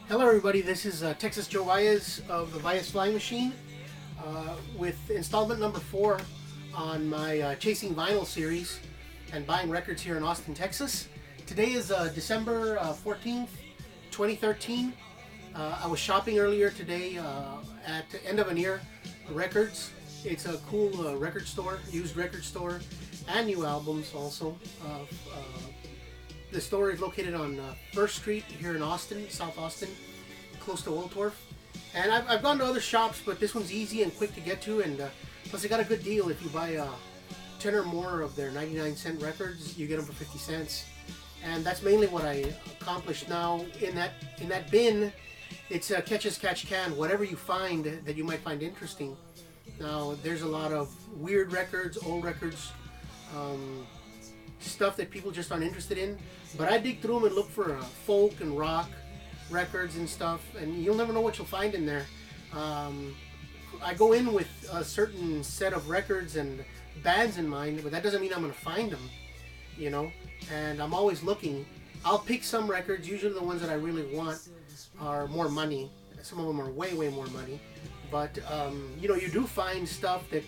Hello everybody, this is Texas Joe Valles of the Valles Flying Machine with installment number 4 on my Chasing Vinyl series and buying records here in Austin, Texas. Today is December 14th, 2013. I was shopping earlier today at End of an Ear Records. It's a cool record store, used record store, and new albums also. The store is located on 1st Street here in Austin, South Austin, close to Woltorf. And I've gone to other shops, but this one's easy and quick to get to, and plus they got a good deal. If you buy 10 or more of their 99-cent records, you get them for 50 cents. And that's mainly what I accomplished now. In that bin, it's a catch as catch can, whatever you find that you might find interesting. Now, there's a lot of weird records, old records, stuff that people just aren't interested in, but I dig through them and look for folk and rock records and stuff, and you'll never know what you'll find in there. I go in with a certain set of records and bands in mind, but that doesn't mean I'm going to find them, you know, and I'm always looking. I'll pick some records, usually the ones that I really want are more money. Some of them are way more money, but you know, you do find stuff that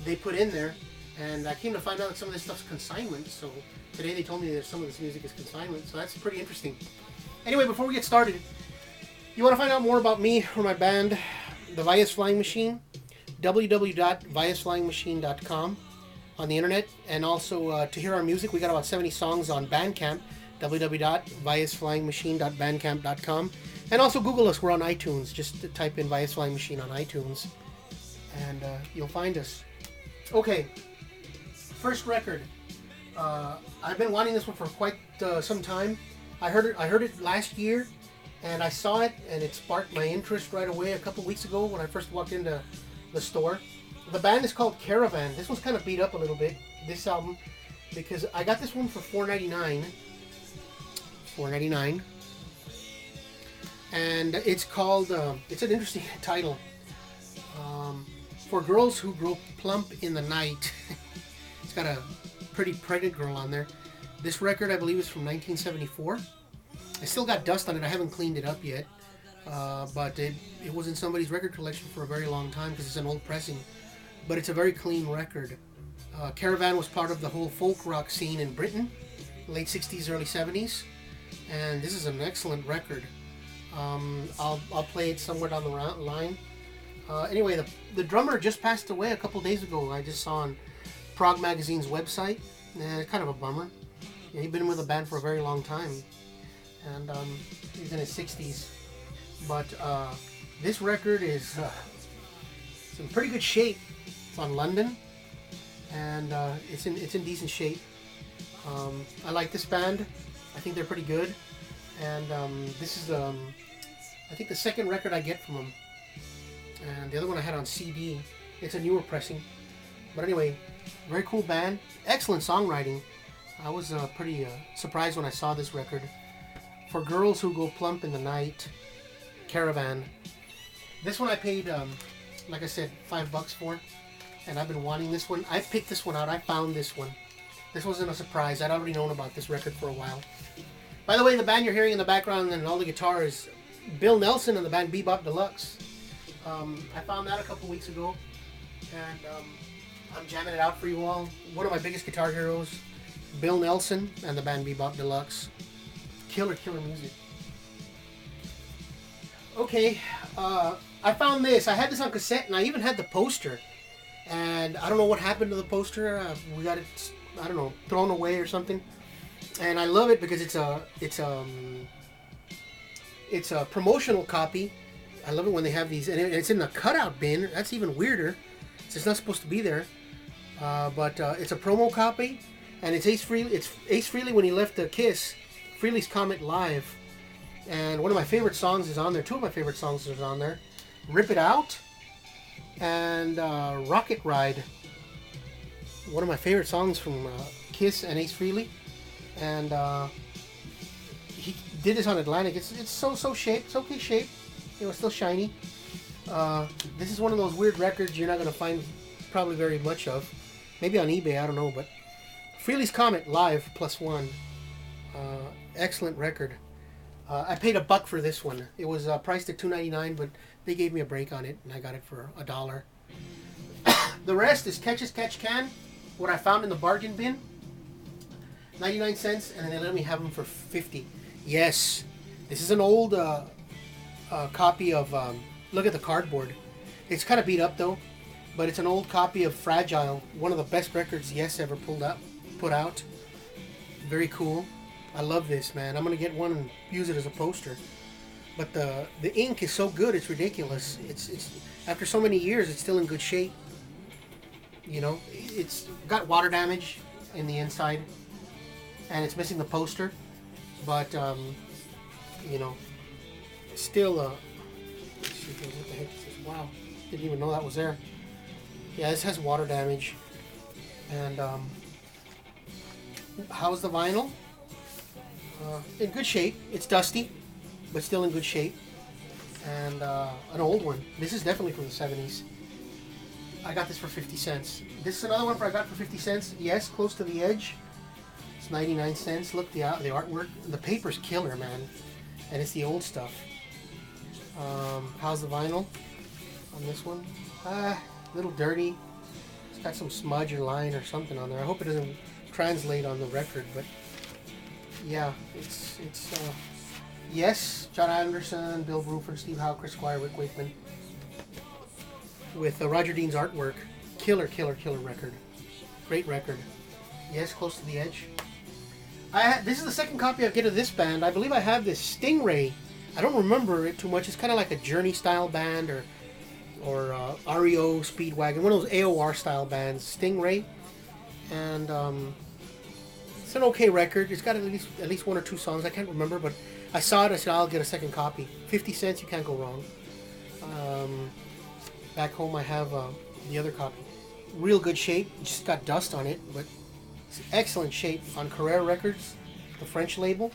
they put in there. And I came to find out that some of this stuff's consignment, so today they told me that some of this music is consignment, so that's pretty interesting. Anyway, before we get started, you want to find out more about me or my band, the Valles Flying Machine, www.vallesflyingmachine.com on the internet, and also to hear our music, we got about 70 songs on Bandcamp, www.vallesflyingmachine.bandcamp.com, and also Google us, we're on iTunes, just type in Valles Flying Machine on iTunes, and you'll find us. Okay. First record. I've been wanting this one for quite some time. I heard it last year, and I saw it, and it sparked my interest right away a couple weeks ago when I first walked into the store. The band is called Caravan. This one's kind of beat up a little bit, this album, because I got this one for $4.99. $4.99. And it's called, it's an interesting title. For Girls Who Grow Plump in the Night. It's got a pretty pregnant girl on there. This record, I believe, is from 1974. I still got dust on it. I haven't cleaned it up yet. But it was in somebody's record collection for a very long time because it's an old pressing. But it's a very clean record. Caravan was part of the whole folk rock scene in Britain, late 60s, early 70s. And this is an excellent record. I'll play it somewhere down the line. Anyway, the drummer just passed away a couple days ago. I just saw on Prog Magazine's website. Kind of a bummer. Yeah, he'd been with the band for a very long time. And he's in his 60s. But this record is it's in pretty good shape. It's on London. And it's in decent shape. I like this band. I think they're pretty good. And this is, I think, the second record I get from them. And the other one I had on CD. It's a newer pressing. But anyway, very cool band. Excellent songwriting. I was pretty surprised when I saw this record. For Girls Who Go Plump in the Night, Caravan. This one I paid, like I said, $5 for. And I've been wanting this one. I picked this one out. I found this one. This wasn't a surprise. I'd already known about this record for a while. By the way, the band you're hearing in the background and all the guitar is Bill Nelson and the band Bebop Deluxe. I found that a couple weeks ago, and I'm jamming it out for you all. One of my biggest guitar heroes, Bill Nelson and the band Bebop Deluxe. Killer music. Okay, I found this. I had this on cassette, and I even had the poster. And I don't know what happened to the poster. We got it, I don't know, thrown away or something. And I love it because it's a promotional copy. I love it when they have these, and it's in the cutout bin. That's even weirder. It's not supposed to be there, but it's a promo copy, and it's Ace Frehley. It's Ace Frehley when he left Kiss, Frehley's Comet Live, and one of my favorite songs is on there. Two of my favorite songs are on there: "Rip It Out" and "Rocket Ride." One of my favorite songs from Kiss and Ace Frehley, and he did this on Atlantic. It's so shaped. It's okay shape. You know, it's still shiny. This is one of those weird records you're not going to find probably very much of. Maybe on eBay, I don't know. But Frehley's Comet Live +1. Excellent record. I paid $1 for this one. It was priced at $2.99, but they gave me a break on it, and I got it for $1. The rest is Catch as Catch Can, what I found in the bargain bin, 99 cents, and then they let me have them for 50. Yes, this is an old copy of. Look at the cardboard. It's kind of beat up though, but it's an old copy of Fragile, one of the best records Yes ever put out. Very cool. I love this, man. I'm gonna get one and use it as a poster. But the ink is so good, it's ridiculous. It's after so many years, it's still in good shape. You know, it's got water damage in the inside, and it's missing the poster. But you know, still. Let's see, what the heck is this? Wow, didn't even know that was there. Yeah, this has water damage. And how's the vinyl? In good shape. It's dusty, but still in good shape. And an old one. This is definitely from the 70s. I got this for 50 cents. This is another one I got for 50 cents. Yes, Close to the Edge. It's 99 cents. Look, the artwork. The paper's killer, man. And it's the old stuff. How's the vinyl on this one? A little dirty. It's got some smudge or line or something on there. I hope it doesn't translate on the record, but yeah, it's Yes, John Anderson, Bill Bruford, Steve Howe, Chris Squire, Rick Wakeman, with Roger Dean's artwork. Killer record. Great record. Yes, Close to the Edge. This is the second copy I get of this band. I believe I have this Stingray. I don't remember it too much. It's kind of like a Journey style band or REO Speedwagon, one of those AOR style bands. Stingray, and it's an okay record. It's got at least one or two songs. I can't remember, but I saw it. I said I'll get a second copy. 50 cents. You can't go wrong. Back home I have the other copy. Real good shape. Just got dust on it, but it's excellent shape on Carrera Records, the French label.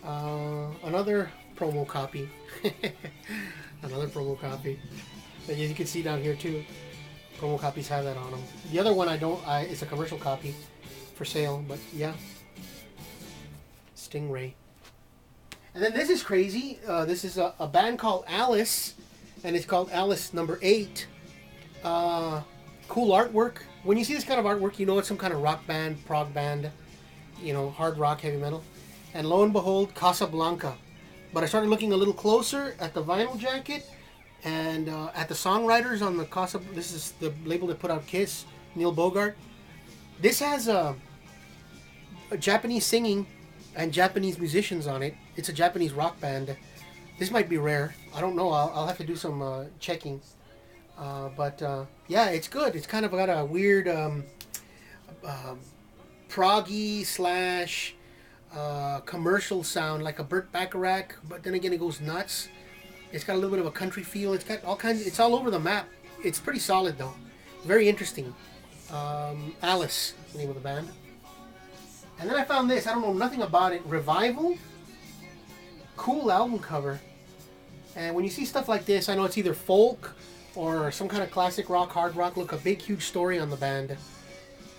Another promo copy. Another promo copy. And you can see down here too. Promo copies have that on them. The other one it's a commercial copy for sale, but yeah. Stingray. And then this is crazy. This is a band called Alice, and it's called Alice Number 8. Cool artwork. When you see this kind of artwork, you know it's some kind of rock band, prog band, you know, hard rock, heavy metal. And lo and behold, Casablanca. But I started looking a little closer at the vinyl jacket and at the songwriters on the Casablanca. This is the label that put out Kiss, Neil Bogart. This has a Japanese singing and Japanese musicians on it. It's a Japanese rock band. This might be rare. I don't know. I'll have to do some checking. But yeah, it's good. It's kind of got a weird proggy slash commercial sound, like a Burt Bacharach, but then again it goes nuts. It's got a little bit of a country feel. It's got all kinds. It's all over the map. It's pretty solid though. Very interesting. Alice, the name of the band. And then I found this. I don't know nothing about it. Revival. Cool album cover. And when you see stuff like this, I know it's either folk or some kind of classic rock, hard rock. Look, a big, huge story on the band.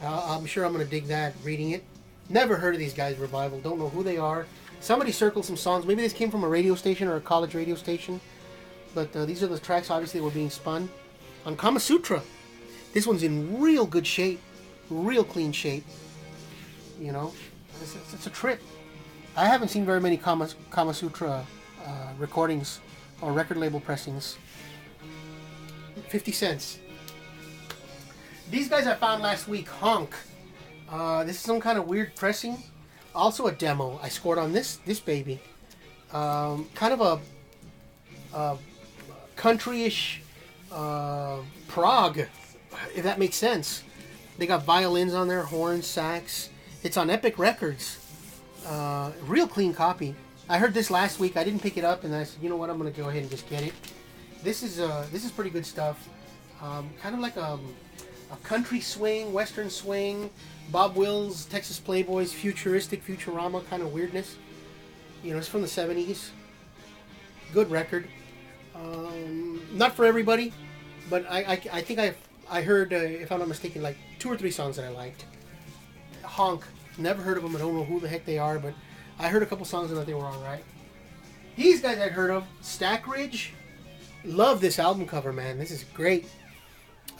I'm sure I'm going to dig that reading it. Never heard of these guys, Revival. Don't know who they are. Somebody circled some songs. Maybe this came from a radio station or a college radio station. But these are the tracks, obviously, that were being spun. On Kama Sutra. This one's in real good shape. Real clean shape. You know, it's a trip. I haven't seen very many Kama Sutra recordings or record label pressings. 50 cents. These guys I found last week, Honk. This is some kind of weird pressing. Also a demo. I scored on this baby. Kind of a country-ish prog, if that makes sense. They got violins on there, horns, sax. It's on Epic Records. Real clean copy. I heard this last week. I didn't pick it up, and I said, you know what? I'm going to go ahead and just get it. This is pretty good stuff. Kind of like a country swing, western swing, Bob Wills, Texas Playboys, futuristic, Futurama kind of weirdness. You know, it's from the 70s. Good record. Not for everybody, but I think I heard, if I'm not mistaken, like 2 or 3 songs that I liked. Honk. Never heard of them. I don't know who the heck they are, but I heard a couple songs and I thought they were alright. These guys I'd heard of. Stack Ridge. Love this album cover, man. This is great.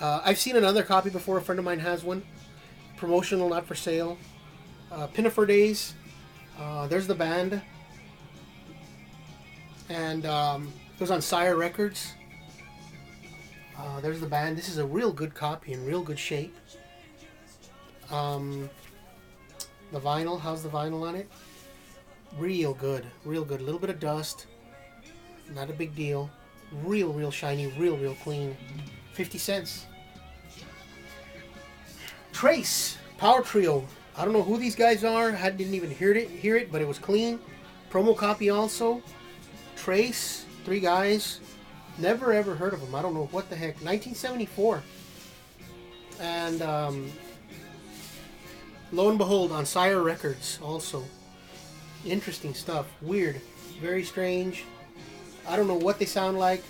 I've seen another copy before. A friend of mine has one. Promotional, not for sale. Pinafore Days. There's the band. And it was on Sire Records. There's the band. This is a real good copy in real good shape. The vinyl. How's the vinyl on it? Real good. Real good. A little bit of dust. Not a big deal. Real shiny. Real clean. 50 cents. Trace. Power Trio. I don't know who these guys are. I didn't even hear it, but it was clean. Promo copy also. Trace. 3 guys. Never ever heard of them. I don't know what the heck. 1974. And lo and behold, on Sire Records also. Interesting stuff. Weird. Very strange. I don't know what they sound like.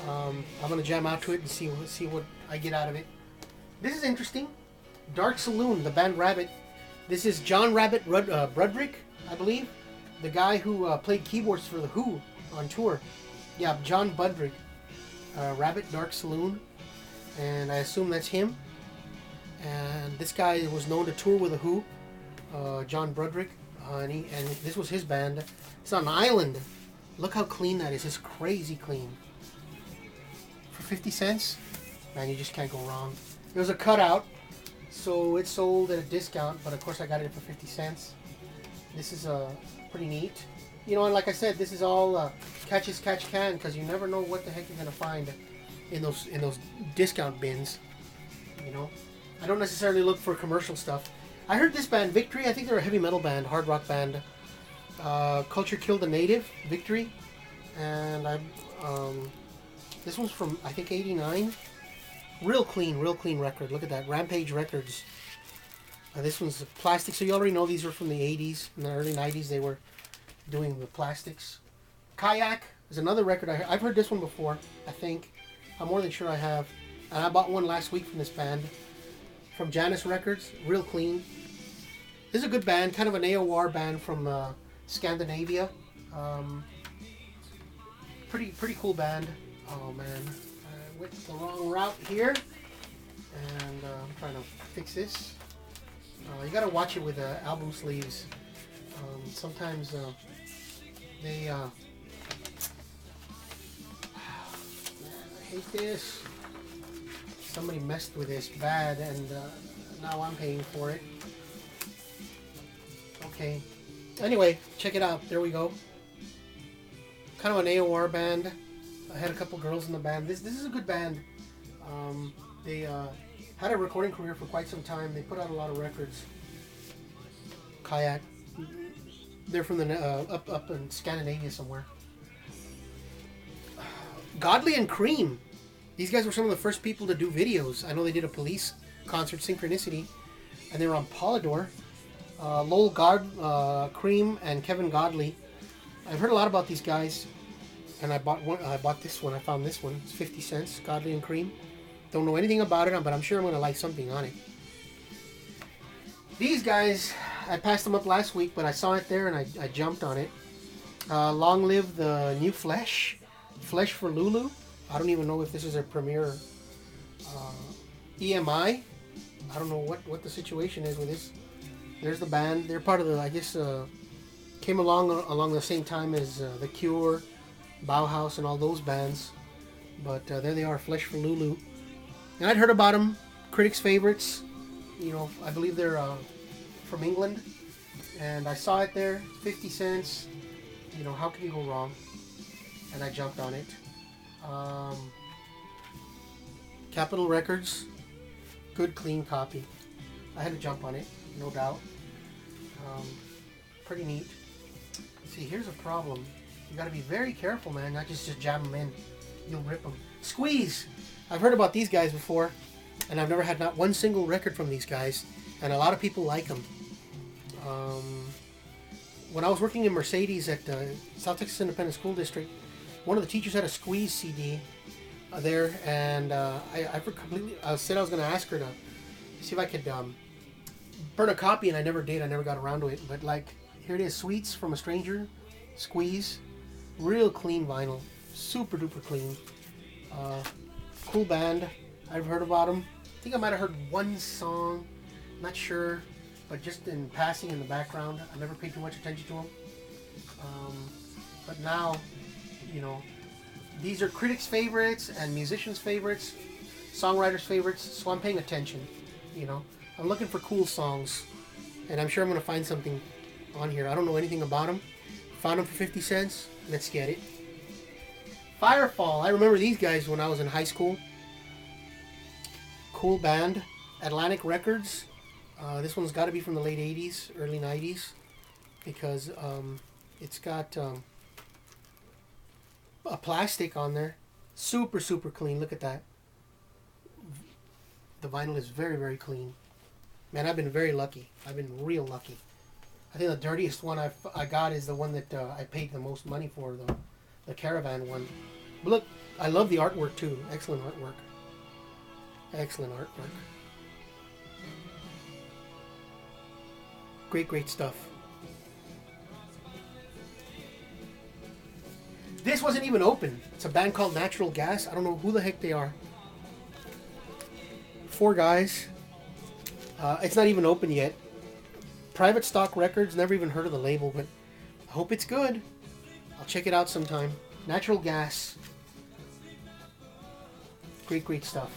I'm going to jam out to it and see what I get out of it. This is interesting. Dark Saloon, the band Rabbit. This is John Rabbit Brudrick, I believe. The guy who played keyboards for The Who on tour. Yeah, John Budrick. Rabbit, Dark Saloon. And I assume that's him. And this guy was known to tour with The Who. John Brudrick. And this was his band. It's on an island. Look how clean that is. It's crazy clean. For 50 cents? Man, you just can't go wrong. It was a cutout. So it sold at a discount. But of course I got it for 50 cents. This is pretty neat. You know, and like I said, this is all catch as catch can, because you never know what the heck you're gonna find in those discount bins. You know, I don't necessarily look for commercial stuff. I heard this band, Victory. I think they're a heavy metal band, hard rock band. Culture Killed a Native, Victory, and this one's from I think '89. Real clean record. Look at that, Rampage Records. This one's plastic, so you already know these are from the '80s. In the early '90s, they were doing the plastics. Kayak is another record. I've heard this one before, I think. I'm more than sure I have. And I bought one last week from this band. From Janus Records. Real clean. This is a good band. Kind of an AOR band from Scandinavia. Pretty cool band. Oh man. I went the wrong route here. And I'm trying to fix this. You gotta watch it with album sleeves. Sometimes they man, I hate this. Somebody messed with this bad, and now I'm paying for it. Okay. Anyway, check it out. There we go. Kind of an AOR band. I had a couple girls in the band. This is a good band. They had a recording career for quite some time. They put out a lot of records. Kayak. They're from the up in Scandinavia somewhere. Godly and Cream. These guys were some of the first people to do videos. I know they did a Police concert, Synchronicity, and they were on Polydor. Lowell Cream and Kevin Godley. I've heard a lot about these guys, and I bought this one. I found this one. It's 50 cents. Godly and Cream. Don't know anything about it, but I'm sure I'm going to like something on it. These guys, I passed them up last week, but I saw it there and I jumped on it. Long Live the New Flesh. Flesh for Lulu. I don't even know if this is their premiere EMI. I don't know what the situation is with this. There's the band. They're part of the, I guess, came along the same time as The Cure, Bauhaus, and all those bands. But there they are, Flesh for Lulu. And I'd heard about them. Critics' favorites. You know, I believe they're from England. And I saw it there, 50 cents. You know, how can you go wrong? And I jumped on it. Capitol Records. Good, clean copy. I had to jump on it, no doubt. Pretty neat. See, here's a problem. You got to be very careful, man. Not just jam them in. You'll rip them. Squeeze. I've heard about these guys before, and I've never had not one single record from these guys, and a lot of people like them. When I was working in Mercedes at South Texas Independent School District, one of the teachers had a Squeeze CD there, and I said I was going to ask her to see if I could burn a copy, and I never did. I never got around to it. But like, Here it is, Sweets from a Stranger, Squeeze. Real clean vinyl, super duper clean. Cool band. I've heard about them. I think I might have heard one song, not sure, but just in passing in the background. I never paid too much attention to them. But now, you know, these are critics' favorites and musicians' favorites, songwriters' favorites, so I'm paying attention. You know, I'm looking for cool songs, and I'm sure I'm going to find something on here. I don't know anything about them. Found them for 50 cents. Let's get it. Firefall. I remember these guys when I was in high school. Cool band. Atlantic Records. This one's got to be from the late 80s, early 90s, because it's got a plastic on there. Super, super clean. Look at that. The vinyl is very, very clean. Man, I've been very lucky. I've been real lucky. I think the dirtiest one I got is the one that I paid the most money for, the Caravan one. But look, I love the artwork too. Excellent artwork. Excellent artwork. Great, great stuff. This wasn't even open. It's a band called Natural Gas. I don't know who the heck they are. 4 guys. It's not even open yet. Private Stock Records. Never even heard of the label, but I hope it's good. I'll check it out sometime. Natural Gas. Great, great stuff.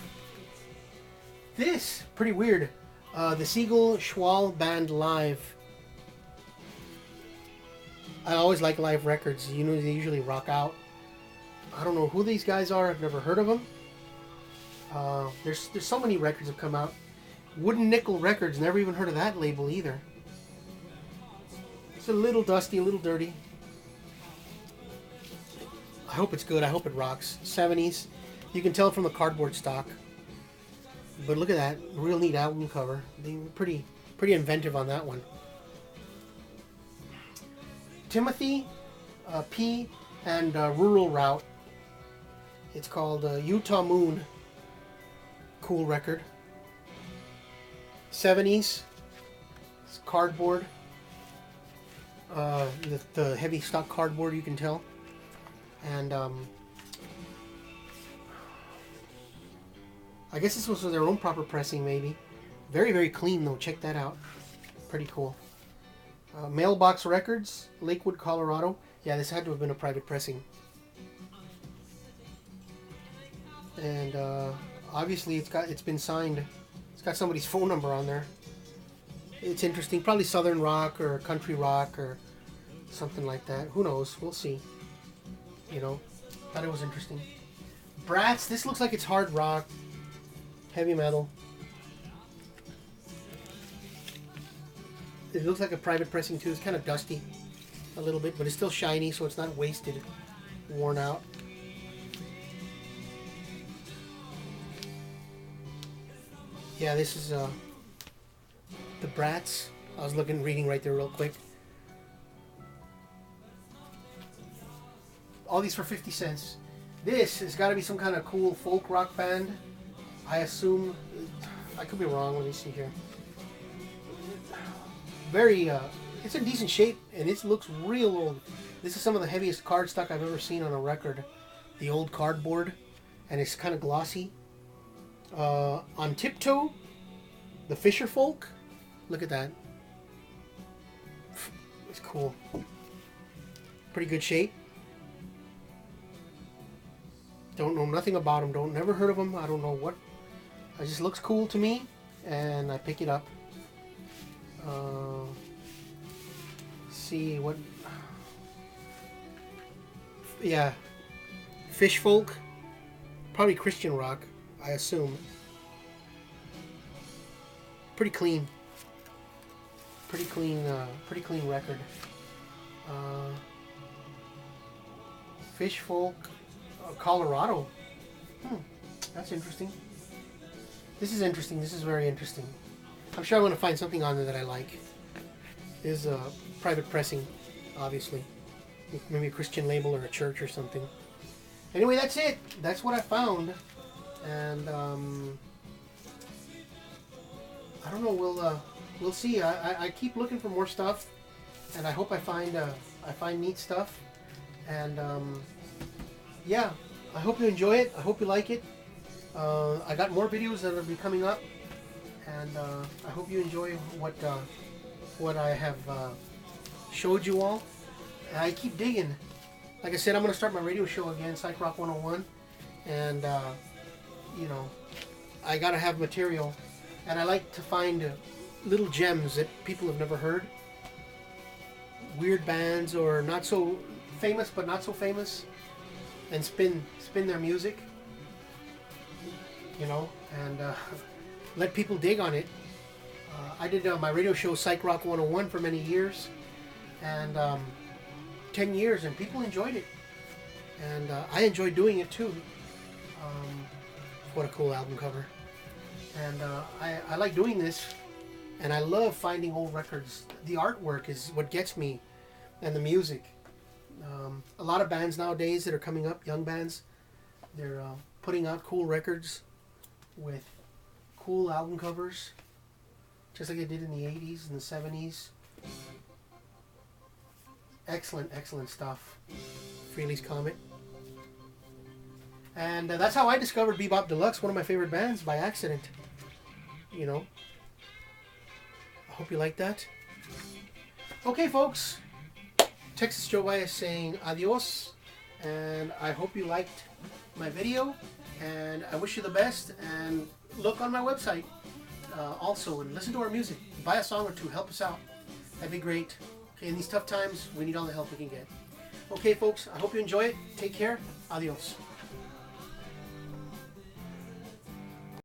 This, pretty weird. The Siegel Schwal Band Live. I always like live records. You know, they usually rock out. I don't know who these guys are. I've never heard of them. There's so many records have come out. Wooden Nickel Records. Never even heard of that label either. It's a little dusty, a little dirty. I hope it's good. I hope it rocks. 70s. You can tell from the cardboard stock. But look at that. Real neat album cover. They were pretty inventive on that one. Timothy P. and Rural Route. It's called Utah Moon. Cool record. 70s. It's cardboard. The heavy stock cardboard, you can tell. And I guess this was their own proper pressing, maybe. Very, very clean, though. Check that out. Pretty cool. Mailbox Records, Lakewood, Colorado. Yeah, this had to have been a private pressing. And obviously, it's been signed. It's got somebody's phone number on there. It's interesting. Probably Southern rock or country rock or something like that. Who knows? We'll see. You know, thought it was interesting. Bratz. This looks like it's hard rock, heavy metal. It looks like a private pressing too. It's kind of dusty a little bit, but it's still shiny, so it's not wasted, worn out. Yeah, this is the Bratz. I was reading right there real quick. All these for 50 cents. This has got to be some kind of cool folk rock band. I assume. I could be wrong. Let me see here. Very, it's in decent shape, and it looks real old. This is some of the heaviest cardstock I've ever seen on a record. The old cardboard, and it's kind of glossy. On Tiptoe, the Fisher Folk. Look at that. It's cool. Pretty good shape. Don't know nothing about them. Never heard of them. I don't know what. It just looks cool to me, and I pick it up. See what. Yeah, Fish Folk. Probably Christian rock, I assume. Pretty clean. Pretty clean record. Fish Folk, Colorado. That's interesting. This is interesting. This is very interesting. I'm sure I'm going to find something on there that I like. This is a private pressing, obviously. Maybe a Christian label or a church or something. Anyway, that's it. That's what I found. And I don't know. We'll see. I keep looking for more stuff. and I hope I find neat stuff. And yeah, I hope you enjoy it. I hope you like it. I got more videos that will be coming up, and I hope you enjoy what I have showed you all. And I keep digging. Like I said, I'm going to start my radio show again, Psych Rock 101, and you know, I got to have material, and I like to find little gems that people have never heard, weird bands or not so famous but not so famous, and spin their music, you know, and let people dig on it. I did my radio show Psych Rock 101 for many years, and 10 years, and people enjoyed it, and I enjoyed doing it too. What a cool album cover. And I like doing this, and I love finding old records. The artwork is what gets me, and the music. A lot of bands nowadays that are coming up, young bands, they're putting out cool records with cool album covers, just like they did in the 80s and the 70s. Excellent, excellent stuff. Frehley's Comet. And that's how I discovered Bebop Deluxe, one of my favorite bands, by accident. You know. I hope you like that. Okay, folks. Texas Joe Valles saying adios. And I hope you liked my video. And I wish you the best. And look on my website also, and listen to our music. Buy a song or two. Help us out. That'd be great. Okay, in these tough times, we need all the help we can get. Okay, folks. I hope you enjoy it. Take care. Adios.